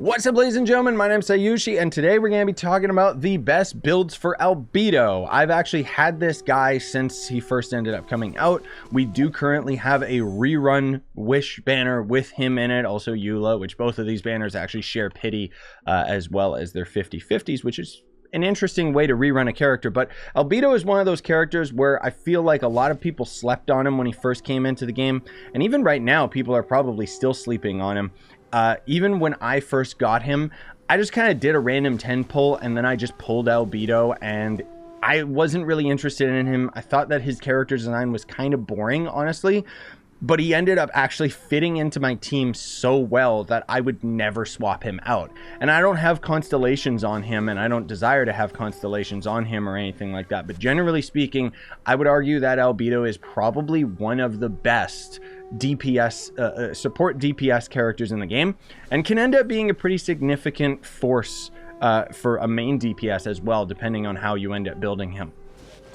What's up, ladies and gentlemen? My name's Scyushi, and today we're going to be talking about the best builds for Albedo. I've actually had this guy since he first ended up coming out. We do currently have a rerun Wish banner with him in it, also Eula, which both of these banners actually share pity as well as their 50/50s, which is an interesting way to rerun a character. But Albedo is one of those characters where I feel like a lot of people slept on him when he first came into the game, and even right now people are probably still sleeping on him. Even when I first got him, I just kind of did a random 10 pull and then I just pulled Albedo, and I wasn't really interested in him. I thought that his character design was kind of boring, honestly, but he ended up actually fitting into my team so well that I would never swap him out. And I don't have constellations on him, and I don't desire to have constellations on him or anything like that. But generally speaking, I would argue that Albedo is probably one of the best DPS, support DPS characters in the game, and can end up being a pretty significant force for a main DPS as well, depending on how you end up building him.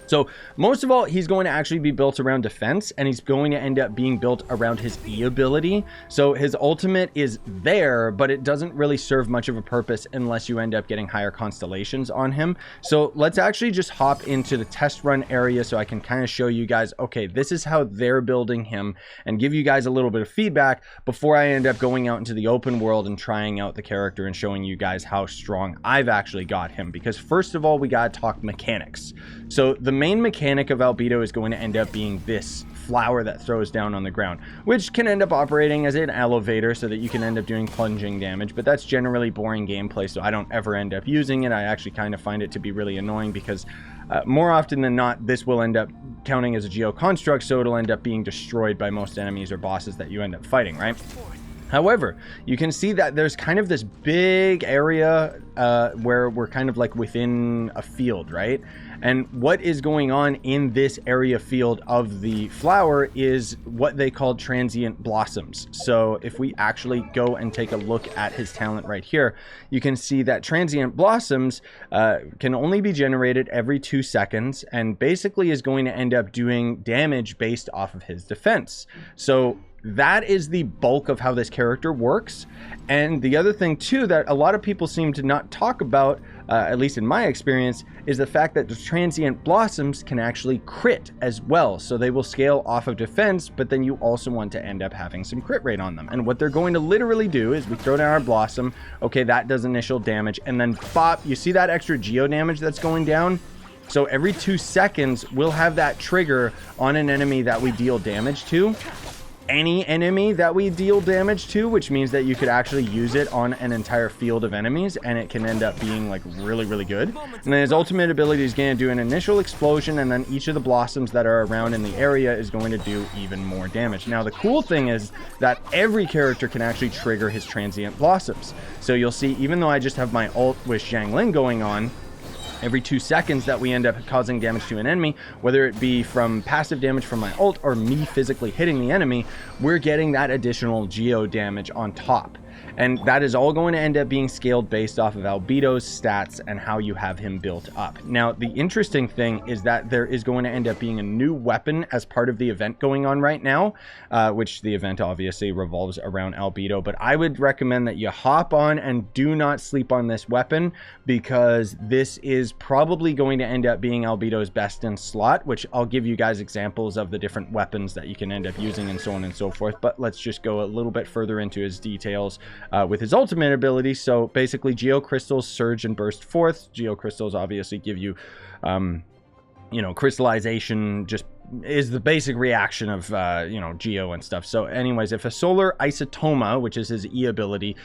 So most of all, he's going to actually be built around defense, and he's going to end up being built around his E ability. So his ultimate is there, but it doesn't really serve much of a purpose unless you end up getting higher constellations on him. So let's actually just hop into the test run area so I can kind of show you guys, okay, this is how they're building him, and give you guys a little bit of feedback before I end up going out into the open world and trying out the character and showing you guys how strong I've actually got him. Because first of all, we got to talk mechanics. So the main mechanic of Albedo is going to end up being this flower that throws down on the ground, which can end up operating as an elevator so that you can end up doing plunging damage, but that's generally boring gameplay, so I don't ever end up using it. I actually kind of find it to be really annoying because more often than not, this will end up counting as a geo construct, so it'll end up being destroyed by most enemies or bosses that you end up fighting, right? However, you can see that there's kind of this big area where we're kind of like within a field, right? And what is going on in this area field of the flower is what they call transient blossoms. So if we actually go and take a look at his talent right here, you can see that transient blossoms can only be generated every 2 seconds, and basically is going to end up doing damage based off of his defense. So that is the bulk of how this character works. And the other thing too that a lot of people seem to not talk about, at least in my experience, is the fact that the transient blossoms can actually crit as well. So they will scale off of defense, but then you also want to end up having some crit rate on them. And what they're going to literally do is we throw down our blossom, okay, that does initial damage, and then bop, you see that extra geo damage that's going down? So every 2 seconds, we'll have that trigger on an enemy that we deal damage to. Any enemy that we deal damage to, which means that you could actually use it on an entire field of enemies, and it can end up being like really good. And then his ultimate ability is going to do an initial explosion, and then each of the blossoms that are around in the area is going to do even more damage. Now the cool thing is that every character can actually trigger his transient blossoms. So you'll see, even though I just have my ult with Xiangling going on, every 2 seconds that we end up causing damage to an enemy, whether it be from passive damage from my ult or me physically hitting the enemy, we're getting that additional geo damage on top. And that is all going to end up being scaled based off of Albedo's stats and how you have him built up. Now, the interesting thing is that there is going to end up being a new weapon as part of the event going on right now, which the event obviously revolves around Albedo. But I would recommend that you hop on and do not sleep on this weapon, because this is probably going to end up being Albedo's best in slot, which I'll give you guys examples of the different weapons that you can end up using and so on and so forth. But let's just go a little bit further into his details. With his ultimate ability. So basically, Geo Crystals surge and burst forth. Geo Crystals obviously give you, you know, crystallization, just is the basic reaction of, you know, Geo and stuff. So anyways, if a solar isotoma, which is his E ability,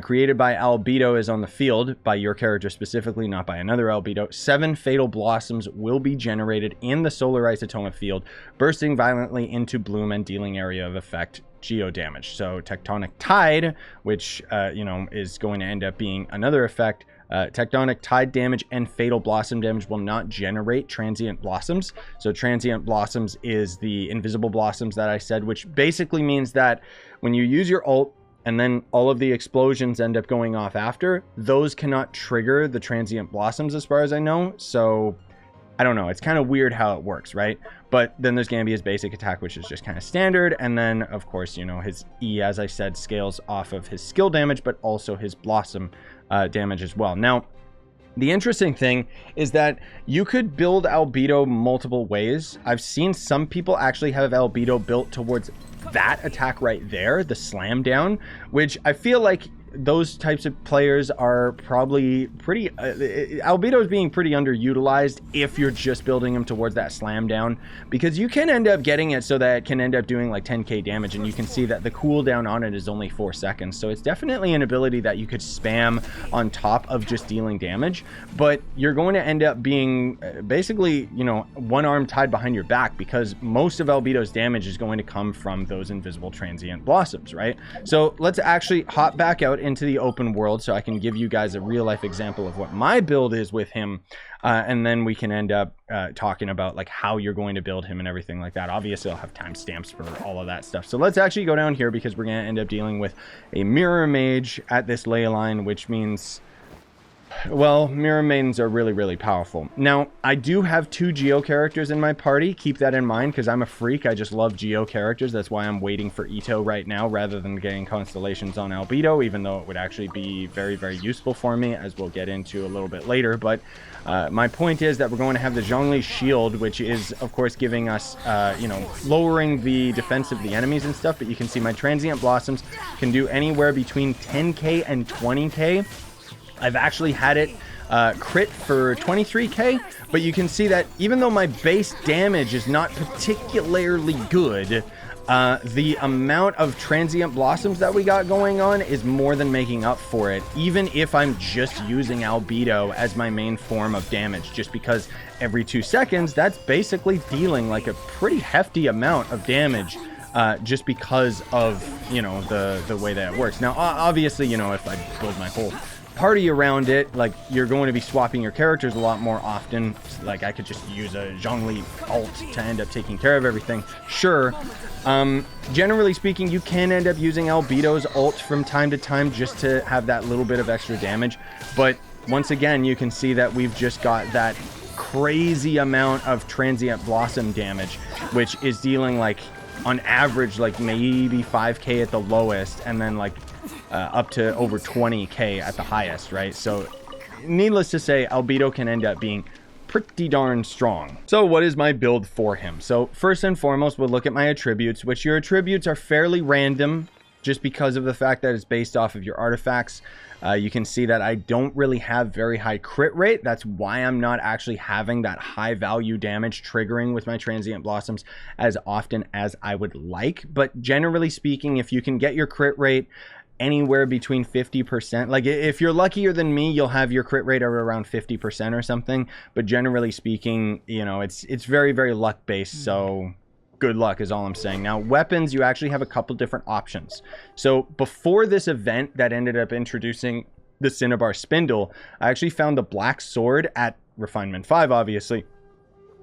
created by Albedo, is on the field, by your character specifically, not by another Albedo, 7 fatal blossoms will be generated in the solar isotoma field, bursting violently into bloom and dealing area of effect geo damage. So tectonic tide, which you know, is going to end up being another effect. Tectonic tide damage and fatal blossom damage will not generate transient blossoms. So transient blossoms is the invisible blossoms that I said, which basically means that when you use your ult and then all of the explosions end up going off after, those cannot trigger the transient blossoms as far as I know. So I don't know, it's kind of weird how it works, right? But then there's going to be his basic attack, which is just kind of standard. And then, of course, you know, his E, as I said, scales off of his skill damage, but also his Blossom damage as well. Now, the interesting thing is that you could build Albedo multiple ways. I've seen some people actually have Albedo built towards that attack right there, the slam down, which I feel like those types of players are probably pretty Albedo is being pretty underutilized if you're just building him towards that slam down, because you can end up getting it so that it can end up doing like 10k damage, and you can see that the cooldown on it is only 4 seconds. So it's definitely an ability that you could spam on top of just dealing damage, but you're going to end up being basically, you know, one arm tied behind your back, because most of Albedo's damage is going to come from those invisible transient blossoms, right? So let's actually hop back out into the open world so I can give you guys a real life example of what my build is with him, and then we can end up talking about like how you're going to build him and everything like that. Obviously I'll have timestamps for all of that stuff. So let's actually go down here, because we're going to end up dealing with a mirror mage at this ley line, which means, well, mirror maidens are really, really powerful. Now, I do have 2 Geo characters in my party. Keep that in mind, because I'm a freak. I just love Geo characters. That's why I'm waiting for Itto right now rather than getting constellations on Albedo, even though it would actually be very, very useful for me, as we'll get into a little bit later. But my point is that we're going to have the Zhongli shield, which is, of course, giving us, you know, lowering the defense of the enemies and stuff. But you can see my transient blossoms can do anywhere between 10k and 20k. I've actually had it crit for 23k, but you can see that even though my base damage is not particularly good, the amount of transient blossoms that we got going on is more than making up for it, even if I'm just using Albedo as my main form of damage, just because every 2 seconds, that's basically dealing like a pretty hefty amount of damage. Just because of, you know, the way that it works. Now, obviously, you know, if I build my whole party around it, like, you're going to be swapping your characters a lot more often. Like, I could just use a Zhongli ult to end up taking care of everything. Sure. Generally speaking, you can end up using Albedo's ult from time to time just to have that little bit of extra damage. But once again, you can see that we've just got that crazy amount of transient blossom damage, which is dealing like on average like maybe 5k at the lowest, and then like up to over 20k at the highest, right? So needless to say, Albedo can end up being pretty darn strong. So what is my build for him? So first and foremost, we'll look at my attributes, which your attributes are fairly random just because of the fact that it's based off of your artifacts. You can see that I don't really have very high crit rate. That's why I'm not actually having that high value damage triggering with my transient blossoms as often as I would like. But generally speaking, if you can get your crit rate anywhere between 50%, like if you're luckier than me, you'll have your crit rate around 50% or something. But generally speaking, you know, it's very, very luck based. So good luck is all I'm saying. Now, weapons, you actually have a couple different options. So before this event that ended up introducing the Cinnabar Spindle, I actually found the Black Sword at Refinement 5, obviously,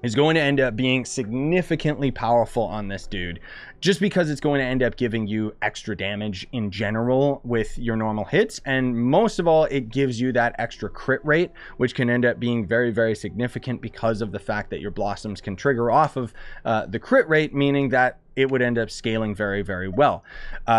is going to end up being significantly powerful on this dude, just because it's going to end up giving you extra damage in general with your normal hits, and most of all, it gives you that extra crit rate, which can end up being very, very significant because of the fact that your blossoms can trigger off of the crit rate, meaning that it would end up scaling very, very well.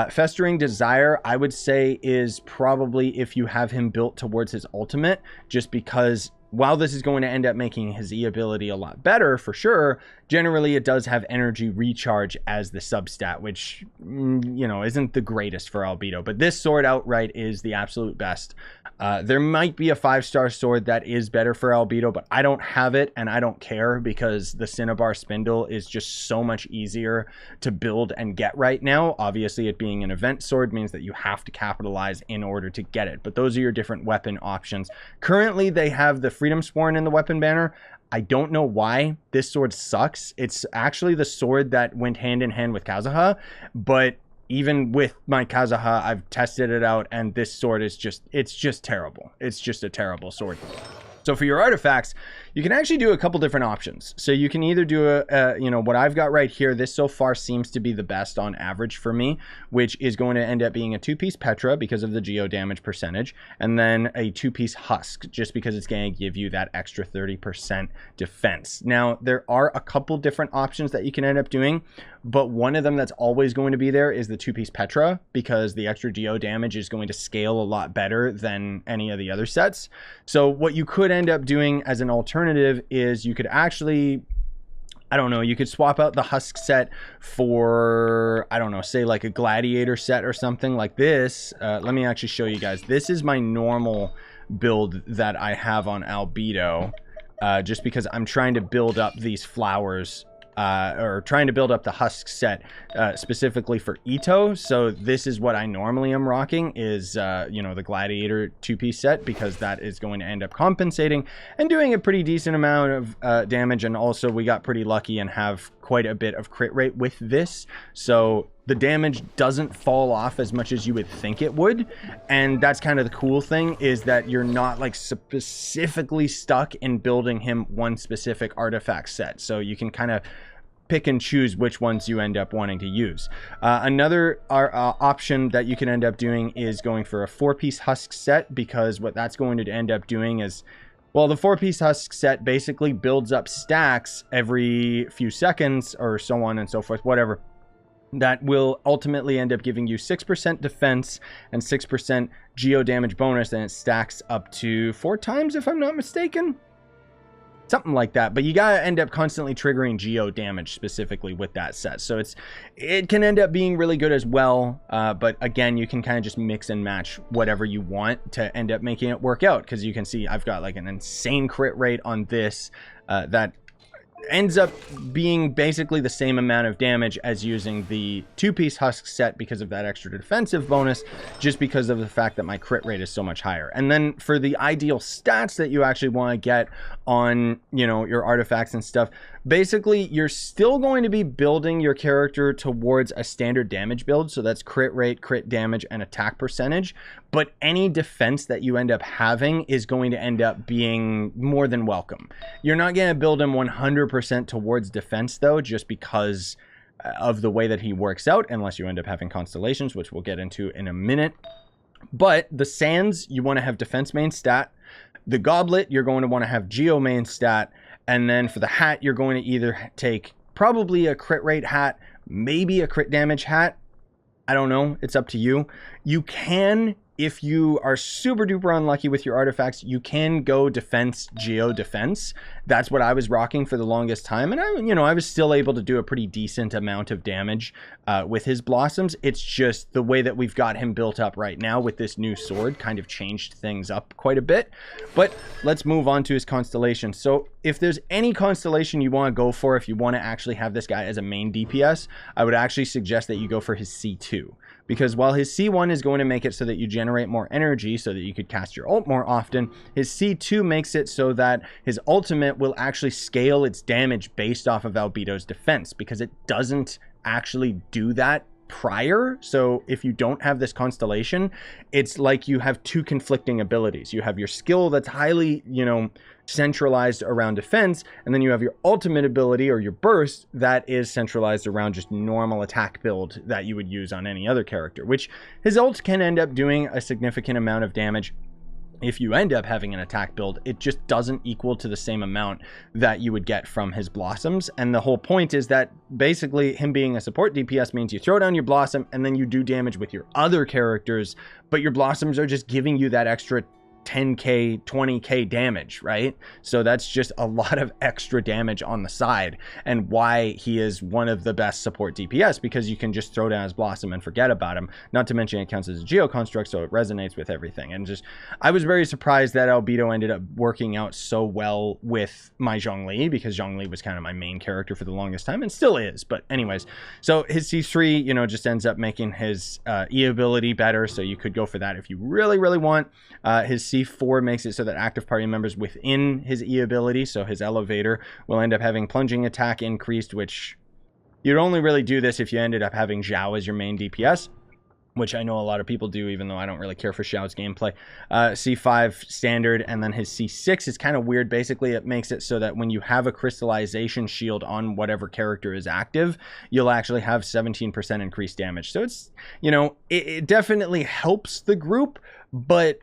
Festering Desire, I would say, is probably if you have him built towards his ultimate, just because while this is going to end up making his E ability a lot better for sure, generally it does have energy recharge as the substat, which, you know, isn't the greatest for Albedo. But this sword outright is the absolute best. There might be a 5-star sword that is better for Albedo, but I don't have it and I don't care, because the Cinnabar Spindle is just so much easier to build and get right now. Obviously, it being an event sword means that you have to capitalize in order to get it. But those are your different weapon options. Currently, they have the Freedom Sporn in the weapon banner. I don't know why this sword sucks. It's actually the sword that went hand in hand with Kazuha, but even with my Kazuha, I've tested it out, and this sword is just, it's just terrible. It's just a terrible sword. So for your artifacts, you can actually do a couple different options. So you can either do you know, what I've got right here, this so far seems to be the best on average for me, which is going to end up being a 2-piece Petra because of the geo damage percentage, and then a 2-piece Husk, just because it's going to give you that extra 30% defense. Now, there are a couple different options that you can end up doing, but one of them that's always going to be there is the 2-piece Petra, because the extra geo damage is going to scale a lot better than any of the other sets. So what you could end up doing as an alternative is you could actually, I don't know, you could swap out the Husk set for, I don't know, say like a Gladiator set or something like this. Let me actually show you guys. This is my normal build that I have on Albedo, just because I'm trying to build up these flowers, or trying to build up the Husk set specifically for Itto. So this is what I normally am rocking, is you know, the Gladiator 2-piece set, because that is going to end up compensating and doing a pretty decent amount of damage. And also we got pretty lucky and have quite a bit of crit rate with this, so the damage doesn't fall off as much as you would think it would. And that's kind of the cool thing, is that you're not like specifically stuck in building him one specific artifact set, so you can kind of pick and choose which ones you end up wanting to use. Another option that you can end up doing is going for a 4-piece Husk set, because what that's going to end up doing is, well, the 4-piece Husk set basically builds up stacks every few seconds, or so on and so forth, whatever, that will ultimately end up giving you 6% defense and 6% geo damage bonus, and it stacks up to 4 times, if I'm not mistaken. Something like that. But you gotta end up constantly triggering geo damage specifically with that set, so it can end up being really good as well. But again, you can kind of just mix and match whatever you want to end up making it work out, because you can see I've got like an insane crit rate on this that ends up being basically the same amount of damage as using the 2-piece Husk set, because of that extra defensive bonus, just because of the fact that my crit rate is so much higher. And then for the ideal stats that you actually want to get on, you know, your artifacts and stuff, basically you're still going to be building your character towards a standard damage build, so that's crit rate, crit damage, and attack percentage. But any defense that you end up having is going to end up being more than welcome. You're not going to build him 100% towards defense though, just because of the way that he works out, unless you end up having constellations, which we'll get into in a minute. But the sands, you want to have defense main stat. The goblet, you're going to want to have geo main stat. And then for the hat, you're going to either take probably a crit rate hat, maybe a crit damage hat. I don't know. It's up to you. You can, if you are super duper unlucky with your artifacts, you can go defense, geo defense. That's what I was rocking for the longest time. And I was still able to do a pretty decent amount of damage with his blossoms. It's just the way that we've got him built up right now with this new sword kind of changed things up quite a bit. But let's move on to his constellation. So if there's any constellation you want to go for, if you want to actually have this guy as a main DPS, I would actually suggest that you go for his C2. Because while his C1 is going to make it so that you generate more energy so that you could cast your ult more often, his C2 makes it so that his ultimate will actually scale its damage based off of Albedo's defense, because it doesn't actually do that prior. So if you don't have this constellation, it's like you have two conflicting abilities. You have your skill that's highly, centralized around defense, and then you have your ultimate ability, or your burst, that is centralized around just normal attack build that you would use on any other character, which his ult can end up doing a significant amount of damage. If you end up having an attack build, it just doesn't equal to the same amount that you would get from his blossoms. And the whole point is that basically him being a support DPS means you throw down your blossom and then you do damage with your other characters, but your blossoms are just giving you that extra 10k 20k damage, right? So that's just a lot of extra damage on the side, and why he is one of the best support DPS, because you can just throw down his blossom and forget about him. Not to mention it counts as a geo construct, so it resonates with everything. And just, I was very surprised that Albedo ended up working out so well with my Zhongli, because Zhongli was kind of my main character for the longest time, and still is. But anyways, so his C3 just ends up making his E ability better, so you could go for that if you really want. His C4 makes it so that active party members within his E ability, so his elevator, will end up having plunging attack increased, which you'd only really do this if you ended up having Zhao as your main DPS. which I know a lot of people do, even though I don't really care for Xiao's gameplay. C5 standard, and then his C6 is kind of weird. Basically, it makes it so that when you have a crystallization shield on whatever character is active, you'll actually have 17% increased damage. So it's, you know, it definitely helps the group, but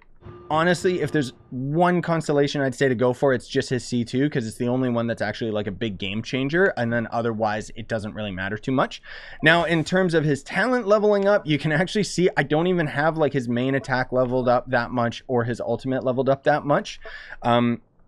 honestly, if there's one constellation I'd say to go for, it's just his C2, because it's the only one that's actually like a big game changer, and then otherwise it doesn't really matter too much. Now, in terms of his talent leveling up, you can actually see I don't even have like his main attack leveled up that much or his ultimate leveled up that much.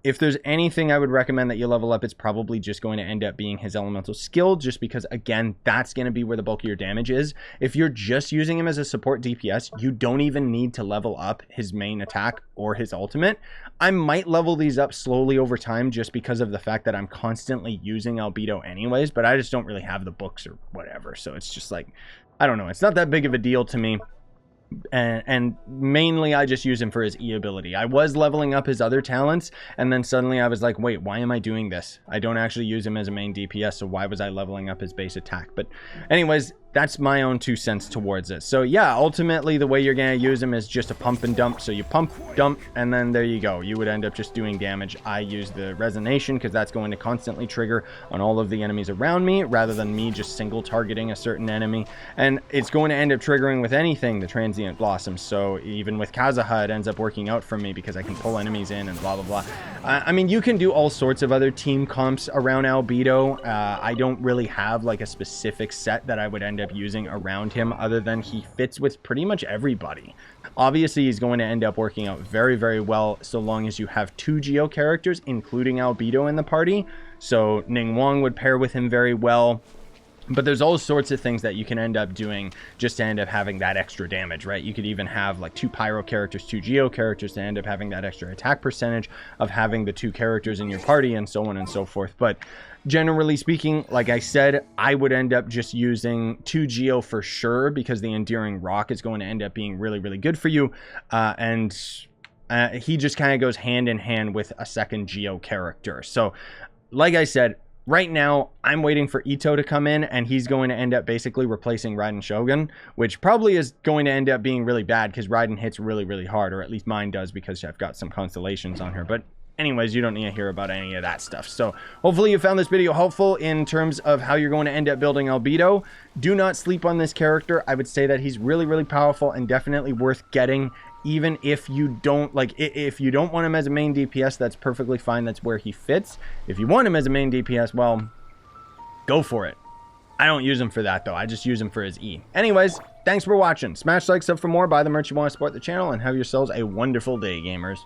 If there's anything I would recommend that you level up, it's probably just going to end up being his elemental skill, just because, again, that's going to be where the bulk of your damage is. If you're just using him as a support DPS, you don't even need to level up his main attack or his ultimate. I might level these up slowly over time just because of the fact that I'm constantly using Albedo anyways, but I just don't really have the books or whatever. So it's just like, I don't know. It's not that big of a deal to me. And mainly I just use him for his E ability. I was leveling up his other talents, and then suddenly I was like, wait, why am I doing this? I don't actually use him as a main DPS, so why was I leveling up his base attack? But anyways, that's my own 2 cents towards it. So yeah, ultimately the way you're going to use him is just a pump and dump. So you pump, dump, and then there you go. You would end up just doing damage. I use the resonation because that's going to constantly trigger on all of the enemies around me, rather than me just single targeting a certain enemy. And it's going to end up triggering with anything, the transient blossoms. So even with Kazuha, it ends up working out for me because I can pull enemies in and blah, blah, blah. I mean, you can do all sorts of other team comps around Albedo. I don't really have like a specific set that I would end up using around him, other than he fits with pretty much everybody. Obviously, he's going to end up working out very, very well so long as you have 2 Geo characters, including Albedo, in the party. So Ning Wong would pair with him very well. But there's all sorts of things that you can end up doing just to end up having that extra damage, right? You could even have like 2 Pyro characters, 2 Geo characters to end up having that extra attack percentage of having the 2 characters in your party, and so on and so forth. But generally speaking, like I said, I would end up just using 2 Geo for sure, because the Enduring Rock is going to end up being really, really good for you. He just kind of goes hand in hand with a second Geo character. So like I said, right now, I'm waiting for Itto to come in, and he's going to end up basically replacing Raiden Shogun, which probably is going to end up being really bad because Raiden hits really, really hard, or at least mine does because I've got some constellations on her. But anyways, you don't need to hear about any of that stuff. So hopefully you found this video helpful in terms of how you're going to end up building Albedo. Do not sleep on this character. I would say that he's really, really powerful and definitely worth getting. Even if you don't like, if you don't want him as a main DPS, that's perfectly fine. That's where he fits. If you want him as a main DPS, well, go for it. I don't use him for that though. I just use him for his E. Anyways, thanks for watching. Smash like, sub for more, buy the merch you want to support the channel, and have yourselves a wonderful day, gamers.